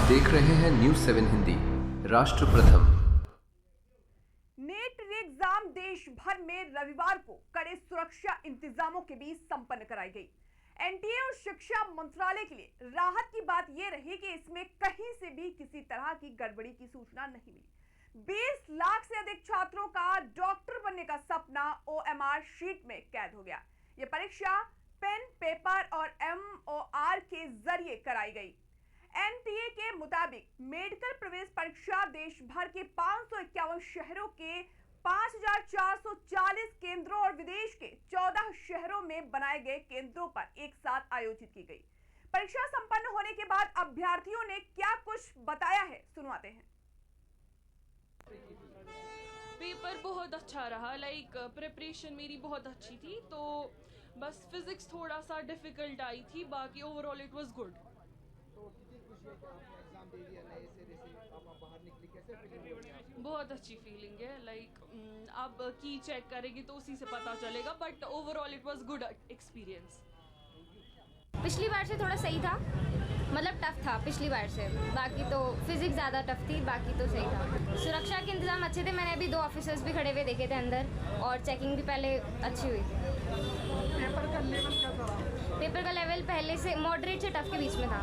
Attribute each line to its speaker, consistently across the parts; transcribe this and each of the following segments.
Speaker 1: देख रहे हैं न्यूज़ 7 हिंदी। राष्ट्र प्रथम।
Speaker 2: नेट एग्जाम देश भर में रविवार को कड़े सुरक्षा इंतजामों के बीच संपन्न कराई गई। एनटीए और शिक्षा मंत्रालय के लिए राहत की बात यह रही कि इसमें कहीं से भी किसी तरह की गड़बड़ी की सूचना नहीं मिली। 20 लाख से अधिक छात्रों का डॉक्टर बनने का सपना ओएमआर शीट में कैद हो गया। यह परीक्षा पेन, पेपर और एमओआर के जरिए कराई गई। एनटीए के मुताबिक मेडिकल प्रवेश परीक्षा देश भर के 551 शहरों के 5440 केंद्रों और विदेश के 14 शहरों में बनाए गए केंद्रों पर एक साथ आयोजित की गई। परीक्षा संपन्न होने के बाद अभ्यर्थियों ने क्या कुछ बताया है, सुनवाते हैं।
Speaker 3: पेपर बहुत अच्छा रहा, प्रिपरेशन मेरी बहुत अच्छी थी, तो बस फिजिक्स थोड़ा सा डिफिकल्ट आई थी, बाकी ओवरऑल इट वाज गुड।
Speaker 4: तो कितनी खुशी है कि आपने एग्जाम दे दिया, नए सिरे से आप बाहर निकली, कैसे फीलिंग हो रही है?
Speaker 3: बहुत अच्छी फीलिंग है। अब की चेक करेगी तो उसी से पता चलेगा, but overall it was good experience.
Speaker 5: पिछली बार से थोड़ा सही था, मतलब टफ था पिछली बार से। बाकी तो फिजिक्स ज़्यादा टफ थी, बाकी तो सही था। सुरक्षा के इंतजाम अच्छे थे, मैंने अभी 2 ऑफिसर्स भी खड़े हुए देखे थे अंदर, और चेकिंग भी पहले अच्छी हुई थी।
Speaker 4: पेपर का लेवल कैसा रहा?
Speaker 5: पेपर का लेवल पहले से मॉडरेट से टफ के बीच में था।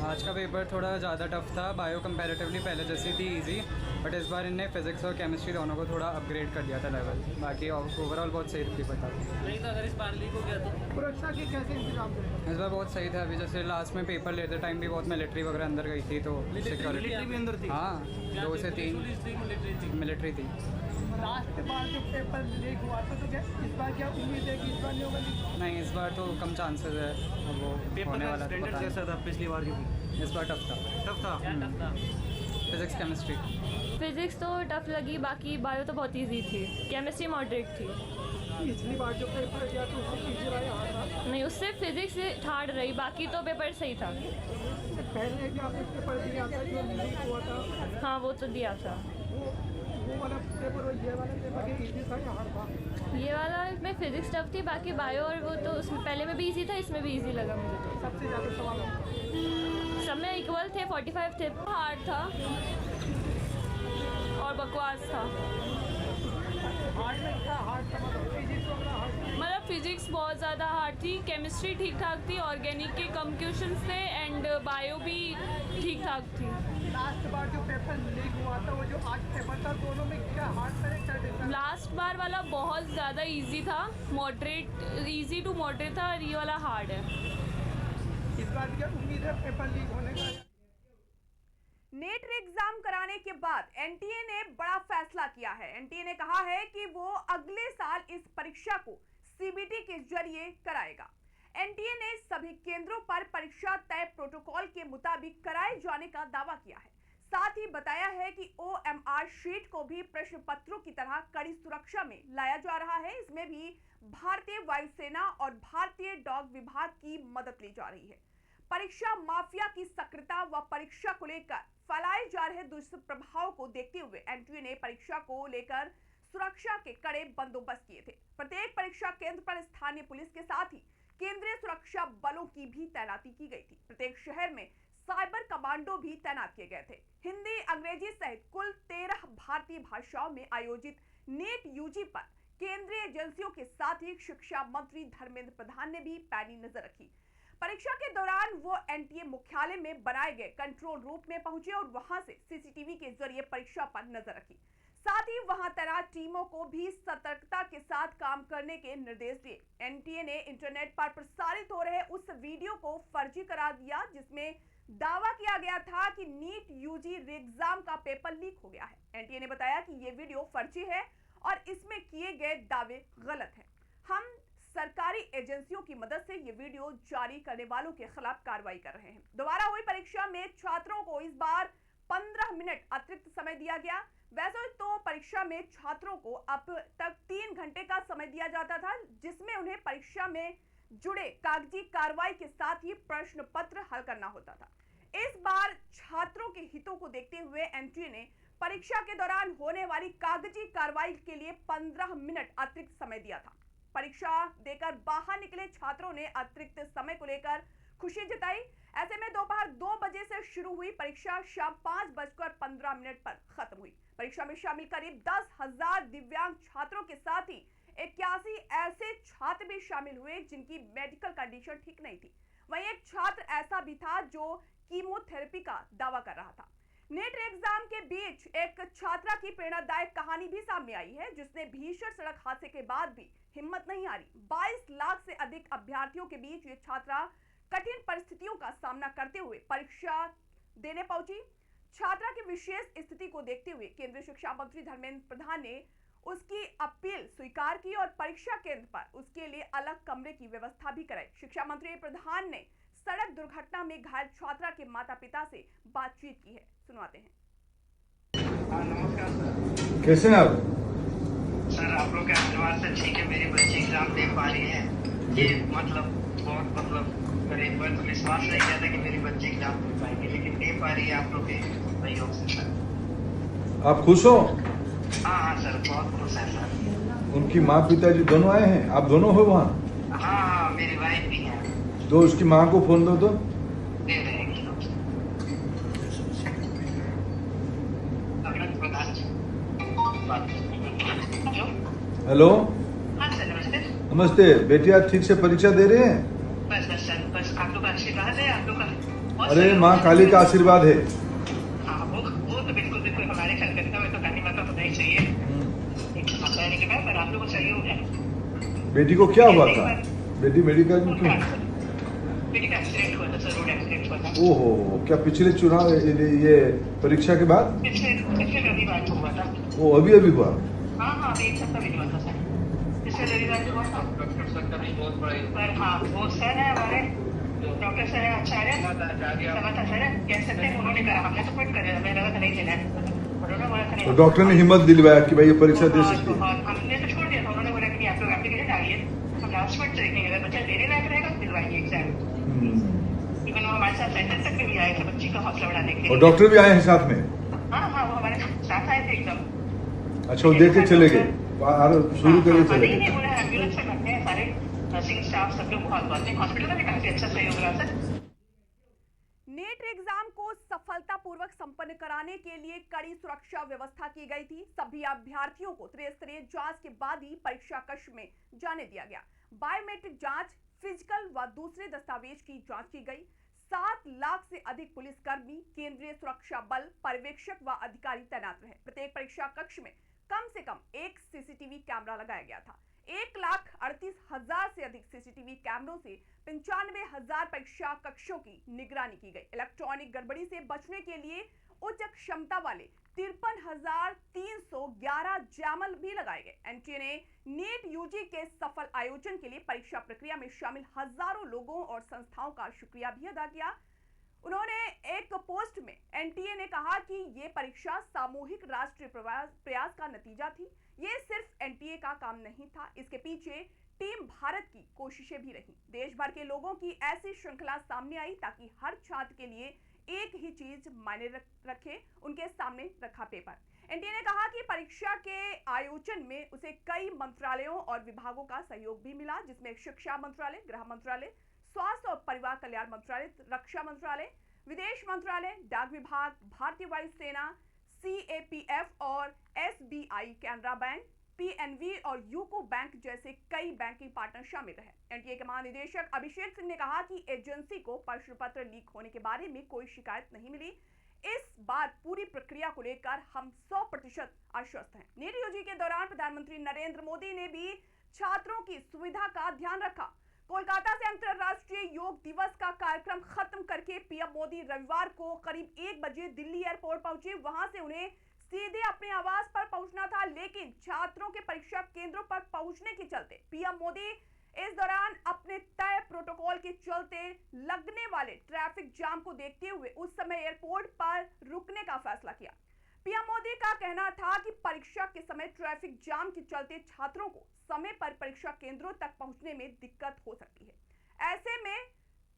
Speaker 6: आज का पेपर थोड़ा ज़्यादा टफ था। बायो कंपैरेटिवली पहले जैसी थी इजी, बट इस बार इनने फिजिक्स और केमिस्ट्री दोनों को थोड़ा अपग्रेड कर दिया था लेवल। बाकी ओवरऑल बहुत सही पेपर था।
Speaker 7: नहीं था, अगर इस बार लीक हो गया तो
Speaker 4: सुरक्षा के कैसे इंतजाम थे?
Speaker 6: इस बार बहुत सही था। अभी जैसे लास्ट में पेपर लेते टाइम भी बहुत मिलिट्री वगैरह अंदर गई थी, तो सिक्योरिटी
Speaker 7: भी अंदर थी।
Speaker 6: हाँ, 2 से 3 मिलिट्री थी।
Speaker 4: लास्ट बार जो पेपर लीक हुआ था, तो क्या इस बार क्या उम्मीद है कि इस बार नहीं होगा लीक?
Speaker 6: नहीं, इस बार तो कम चांसेस है। अब वो
Speaker 7: पेपर
Speaker 6: होने
Speaker 7: का
Speaker 6: वाला
Speaker 7: स्टैंडर्ड
Speaker 6: पता
Speaker 7: कैसा था पिछली बार की?
Speaker 6: नहीं। इस बार टफ था।
Speaker 7: टफ था। क्या टफ था?
Speaker 6: Physics chemistry.
Speaker 3: फिजिक्स तो टफ लगी, बाकी बायो तो बहुत इजी थी, केमिस्ट्री मॉडरेट थी।
Speaker 4: पिछली बार जो पेपर गया तो उससे इजी रहा हार्ड रहा?
Speaker 3: नहीं, उससे फिजिक्स हार्ड रही, बाकी तो पेपर सही था।
Speaker 4: पहले भी आपने पेपर दिया था जो लीक हुआ था,
Speaker 3: हाँ, वो तो दिया था।
Speaker 4: वो वाला पेपर और ये वाला पेपर इजी था या हार्ड था?
Speaker 3: ये वाला में फिजिक्स टफ थी, बाकी बायो और वो तो उसमें पहले में भी इजी था, इसमें भी इजी लगा मुझे तो।
Speaker 4: सबसे ज़्यादा सवाल
Speaker 3: सब में इक्वल थे, 45 थे। हार्ड था और बकवास था।
Speaker 4: हार्ड में था, हार्ड था मतलब फिजिक्स वगैरह हार्ड?
Speaker 3: मतलब फिजिक्स बहुत ज़्यादा हार्ड थी, केमिस्ट्री ठीक ठाक थी, ऑर्गेनिक के कम क्वेश्चंस थे, एंड बायो भी ठीक ठाक थी।
Speaker 4: लास्ट बार जो पेपर लीक हुआ था, वो जो आज पेपर था, दोनों में क्या हार्ड था क्या डिफरेंस?
Speaker 3: लास्ट बार वाला बहुत ज़्यादा इजी था, मॉडरेट, इजी टू मॉडरेट था, और ये वाला हार्ड है।
Speaker 4: इस बार क्या उम्मीद है पेपर लीक होने का?
Speaker 2: नेट एग्जाम कराने के बाद एनटीए ने बड़ा फैसला किया है। एनटीए ने कहा है कि वो अगले साल इस परीक्षा को सीबीटी के जरिए कराएगा। एनटीए ने सभी केंद्रों पर परीक्षा तय प्रोटोकॉल के मुताबिक कराए जाने का दावा किया है। साथ ही बताया है कि ओएमआर शीट को भी प्रश्न पत्रों की तरह कड़ी सुरक्षा में लाया जा रहा है। इसमें भी भारतीय वायुसेना और भारतीय डाक विभाग की मदद ली जा रही है। परीक्षा माफिया की सक्रियता व परीक्षा को लेकर फैलाए जा रहे दुष्प्रभाव को देखते हुए एनटीए ने परीक्षा को लेकर सुरक्षा के कड़े बंदोबस्त किए थे। प्रत्येक परीक्षा केंद्र पर स्थानीय पुलिस के साथ ही केंद्रीय सुरक्षा बलों की भी तैनाती की गई थी। प्रत्येक शहर में साइबर कमांडो भी तैनात किए गए थे। हिंदी, अंग्रेजी सहित कुल 13 भारतीय भाषाओं में आयोजित नेट यूजी पर केंद्रीय एजेंसियों के साथ ही शिक्षा मंत्री धर्मेंद्र प्रधान ने भी पैनी नजर रखी। परीक्षा के दौरान वो एनटीए मुख्यालय में बनाए गए कंट्रोल रूम में पहुंचे और वहां से सीसीटीवी के जरिए परीक्षा पर नजर रखी। साथ ही वहां तैनात टीमों को भी सतर्कता के साथ काम करने के निर्देश दिए। एनटीए ने इंटरनेट पर प्रसारित हो रहे उस वीडियो को फर्जी करार दिया जिसमें दावा किया गया था कि नीट यूजी एग्जाम का पेपर लीक हो गया है। एनटीए ने बताया कि ये वीडियो फर्जी है और इसमें किए गए दावे गलत हैं। हम सरकारी एजेंसियों की मदद से ये वीडियो जारी करने वालों के खिलाफ कार्रवाई कर रहे हैं। दोबारा हुई परीक्षा में छात्रों को इस बार 15 मिनट अतिरिक्त समय दिया गया। वैसे तो परीक्षा में छात्रों को अब तक 3 घंटे का समय दिया जाता था, जिसमें उन्हें परीक्षा में जुड़े कागजी कार्रवाई के साथ ही प्रश्न पत्र हल करना होता था। इस बार छात्रों के हितों को देखते हुए एनटीए ने परीक्षा के दौरान होने वाली कागजी कार्रवाई के लिए 15 मिनट अतिरिक्त समय दिया था। परीक्षा देकर बाहर निकले छात्रों ने अतिरिक्त समय को लेकर खुशी जताई। ऐसे में दोपहर 2 बजे से शुरू शुरू हुई परीक्षा शाम 5:15 पर खत्म हुई। परीक्षा में शामिल करीब 10,000 दिव्यांग छात्रों के साथ ही 81 ऐसे छात्र भी शामिल हुए जिनकी मेडिकल कंडीशन ठीक नहीं थी। वहीं एक छात्र ऐसा भी था जो कीमोथेरेपी का दावा कर रहा था। नेट एग्जाम के बीच एक छात्रा की प्रेरणादायक कहानी भी सामने आई है, जिसने भीषण सड़क हादसे के बाद भी हिम्मत नहीं हारी। 22 लाख से अधिक अभ्यर्थियों के बीच ये छात्रा कठिन परिस्थितियों का सामना करते हुए परीक्षा देने पहुंची। छात्रा की विशेष स्थिति को देखते हुए केंद्रीय शिक्षा मंत्री धर्मेंद्र प्रधान ने उसकी अपील स्वीकार की और परीक्षा केंद्र पर उसके लिए अलग कमरे की व्यवस्था भी कराई। शिक्षा मंत्री प्रधान ने सड़क दुर्घटना में घायल छात्रा के माता-पिता से बातचीत की है, सुनवाते हैं।
Speaker 8: नमस्कार सर।
Speaker 9: कैसे हैं आप?
Speaker 8: सर आप लोग के आशीर्वाद से ठीक है, मेरी बच्ची एग्जाम दे पा रही है। ये बहुत मेरे ऊपर तो विश्वास नहीं किया था कि मेरी बच्ची एग्जाम दे पाएगी, लेकिन दे पा रही है आप लोग के सहयोग से सर।
Speaker 9: आप खुश हो?
Speaker 8: हाँ सर, बहुत खुश है सर।
Speaker 9: उनकी माँ पिताजी दोनों आए हैं, आप दोनों हो वहाँ?
Speaker 8: हाँ, मेरी वाइफ भी है।
Speaker 9: तो उसकी माँ को फोन दो तो।
Speaker 8: दे देंगे।
Speaker 9: हेलो,
Speaker 8: हाँ सर, नमस्ते।
Speaker 9: नमस्ते बेटी, आप ठीक से परीक्षा दे रहे हैं?
Speaker 8: बस सर, बस आप लोग का आशीर्वाद है, आप लोग का।
Speaker 9: अरे माँ काली का आशीर्वाद है।
Speaker 8: हाँ, वो तो बिल्कुल हमारे कलकत्ता में तो काली माता होना ही चाहिए। के बाद पर आप लोग को सहयोग है।
Speaker 9: बेटी को क्या हुआ था? बेटी मेडिकल में क्यों?
Speaker 8: बेटी का एक्सीडेंट हुआ था सर, रोड एक्सीडेंट हुआ था।
Speaker 9: ओहो, क्या पिछले चुनाव ये परीक्षा के बाद?
Speaker 8: पिछले रविवार को हुआ था।
Speaker 9: वो अभी हुआ?
Speaker 8: हाँ, अभी एक सप्ताह भी हुआ था सर। पिछले रविवार को हुआ था। डॉक्टर सर का भी बहुत बड़ा सर, हाँ वो सर है हमारे, डॉक्टर सर है, आचार्य समता सर है, कह सकते हैं। उन्होंने कहा, हमने तो क्विट कर दिया, मैंने लगा था नहीं देना है।
Speaker 9: तो डॉक्टर ने हिम्मत दिलवाया कि भाई ये परीक्षा दे सकती है।
Speaker 8: हमने तो छोड़ दिया था, उन्होंने बोला कि आप लोग एप्लीकेशन डालिए, हम लास्ट मिनट देखेंगे, अगर बच्चा देने लायक रहेगा तो दिलवाएंगे एग्जाम। इवन वो हमारे साथ सेंटर तक भी आए थे बच्ची का हौसला बढ़ाने के लिए।
Speaker 9: और डॉक्टर भी आए हैं साथ में?
Speaker 8: हाँ, वो हमारे साथ आए थे एकदम।
Speaker 9: अच्छा, वो देख के चले गए, शुरू करके चले गए?
Speaker 8: नहीं बोला, एम्बुलेंस में करते हैं सारे नर्सिंग स्टाफ, सब लोग बहुत बहुत हॉस्पिटल में भी काफी अच्छा सहयोग रहा सर।
Speaker 2: नेट एग्जाम को सफलतापूर्वक संपन्न कराने के लिए कड़ी सुरक्षा व्यवस्था की गई थी। सभी अभ्यर्थियों को त्रिस्तरीय जांच के बाद ही परीक्षा कक्ष में जाने दिया गया। बायोमेट्रिक जांच, फिजिकल व दूसरे दस्तावेज की जांच की गई। 7 लाख से अधिक पुलिसकर्मी, केंद्रीय सुरक्षा बल, पर्यवेक्षक व अधिकारी तैनात रहे। प्रत्येक परीक्षा कक्ष में कम से कम एक सीसीटीवी कैमरा लगाया गया था। 1,38,000 से अधिक सीसीटीवी कैमरों से 95,000 परीक्षा कक्षों की निगरानी की गई। इलेक्ट्रॉनिक गड़बड़ी से बचने के लिए उच्च क्षमता वाले 53,311 जैमल भी लगाए गए। एनटीए ने नीट यूजी के सफल आयोजन के लिए परीक्षा प्रक्रिया में शामिल हजारों लोगों और संस्थाओं का शुक्रिया भी अदा किया। उन्होंने एक पोस्ट में एनटीए ने कहा कि ये परीक्षा सामूहिक राष्ट्रीय प्रयास का नतीजा थी। ये सिर्फ एनटीए का काम नहीं था, इसके पीछे टीम भारत की कोशिशें भी रही। देश भर के लोगों की ऐसी श्रृंखला सामने आई ताकि हर छात्र के लिए एक ही चीज मायने रखे, उनके सामने रखा पेपर। एनटीए ने कहा कि परीक्षा के आयोजन में उसे कई मंत्रालयों और विभागों का सहयोग भी मिला, जिसमें शिक्षा मंत्रालय, गृह मंत्रालय, स्वास्थ्य और परिवार कल्याण मंत्रालय, रक्षा मंत्रालय, विदेश मंत्रालय, डाक विभाग, भारतीय वायुसेना, CAPF और SBI, कैनरा बैंक, PNB और यूको बैंक जैसे कई बैंकिंग पार्टनर शामिल रहे। एनटीए के महानिदेशक अभिषेक सिंह ने कहा कि एजेंसी को प्रश्न पत्र लीक होने के बारे में कोई शिकायत नहीं मिली। इस बार पूरी प्रक्रिया को लेकर हम 100% आश्वस्त हैं। नीट यूजी के दौरान प्रधानमंत्री नरेंद्र मोदी ने भी छात्रों की सुविधा का ध्यान रखा। कोलकाता से अंतरराष्ट्रीय योग दिवस का कार्यक्रम खत्म करके पीएम मोदी रविवार को करीब 1 बजे दिल्ली एयरपोर्ट पहुंचे। वहां से उन्हें सीधे अपने आवास पर पहुंचना था, लेकिन छात्रों के परीक्षा केंद्रों पर पहुंचने के चलते पीएम मोदी इस दौरान अपने तय प्रोटोकॉल के चलते लगने वाले ट्रैफिक जाम को देखते हुए उस समय एयरपोर्ट पर रुकने का फैसला किया। पीएम मोदी का कहना था कि परीक्षा के समय ट्रैफिक जाम के चलते छात्रों को समय पर परीक्षा केंद्रों तक पहुंचने में दिक्कत हो सकती है। ऐसे में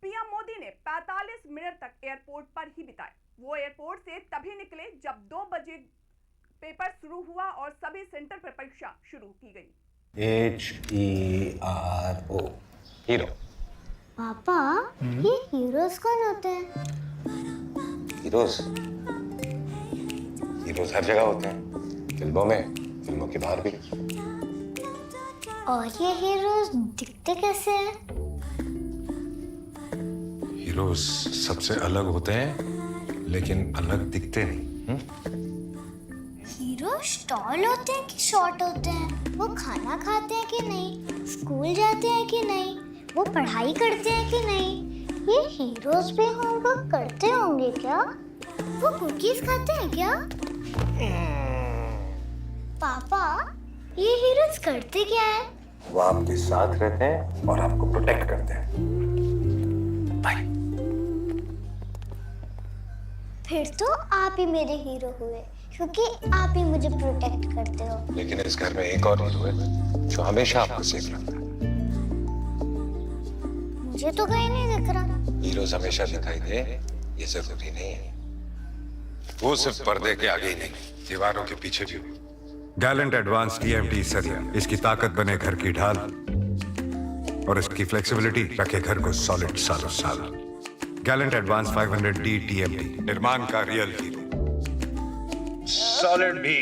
Speaker 2: पीएम मोदी ने 45 मिनट तक एयरपोर्ट पर ही बिताए। वो एयरपोर्ट से तभी निकले जब 2 बजे पेपर शुरू हुआ और सभी सेंटर पर परीक्षा शुरू की गई।
Speaker 10: HERO hero.
Speaker 11: पापा, ये हीरोज कौन होते हैं?
Speaker 10: हीरोज हर जगह होते हैं, फिल्मों में, फिल्मों के बाहर भी।
Speaker 11: और ये हीरोज दिखते कैसे हैं?
Speaker 10: हीरोज सबसे अलग होते हैं, लेकिन अलग दिखते नहीं।
Speaker 11: हीरो टॉल होते हैं कि शॉर्ट होते हैं? वो खाना खाते हैं कि नहीं? स्कूल जाते हैं कि नहीं? वो पढ़ाई करते हैं कि नहीं? ये हीरोज भी होमवर्क करते होंगे क्या? वो कुकीज खाते हैं क्या? पापा, ये हीरोज करते क्या है?
Speaker 10: वो आपके साथ रहते हैं और आपको प्रोटेक्ट करते हैं। बाय।
Speaker 11: फिर तो आप ही मेरे हीरो हुए, क्योंकि आप ही मुझे प्रोटेक्ट करते हो।
Speaker 10: लेकिन इस घर में एक और हीरो है जो हमेशा आपको सेफ रखता है।
Speaker 11: मुझे तो कहीं नहीं दिख रहा।
Speaker 10: हीरोज हमेशा दिखाई दे ये जरूरी नहीं है। वो सिर्फ पर्दे के आगे ही नहीं, दीवारों के पीछे भी।
Speaker 12: गैलेंट एडवांस TMT सरिया, इसकी ताकत बने घर की ढाल और इसकी फ्लेक्सिबिलिटी रखे घर को सॉलिड सालों साल। गैलेंट एडवांस 500D TMT, निर्माण का रियल हीरो।
Speaker 10: सॉलिड भी।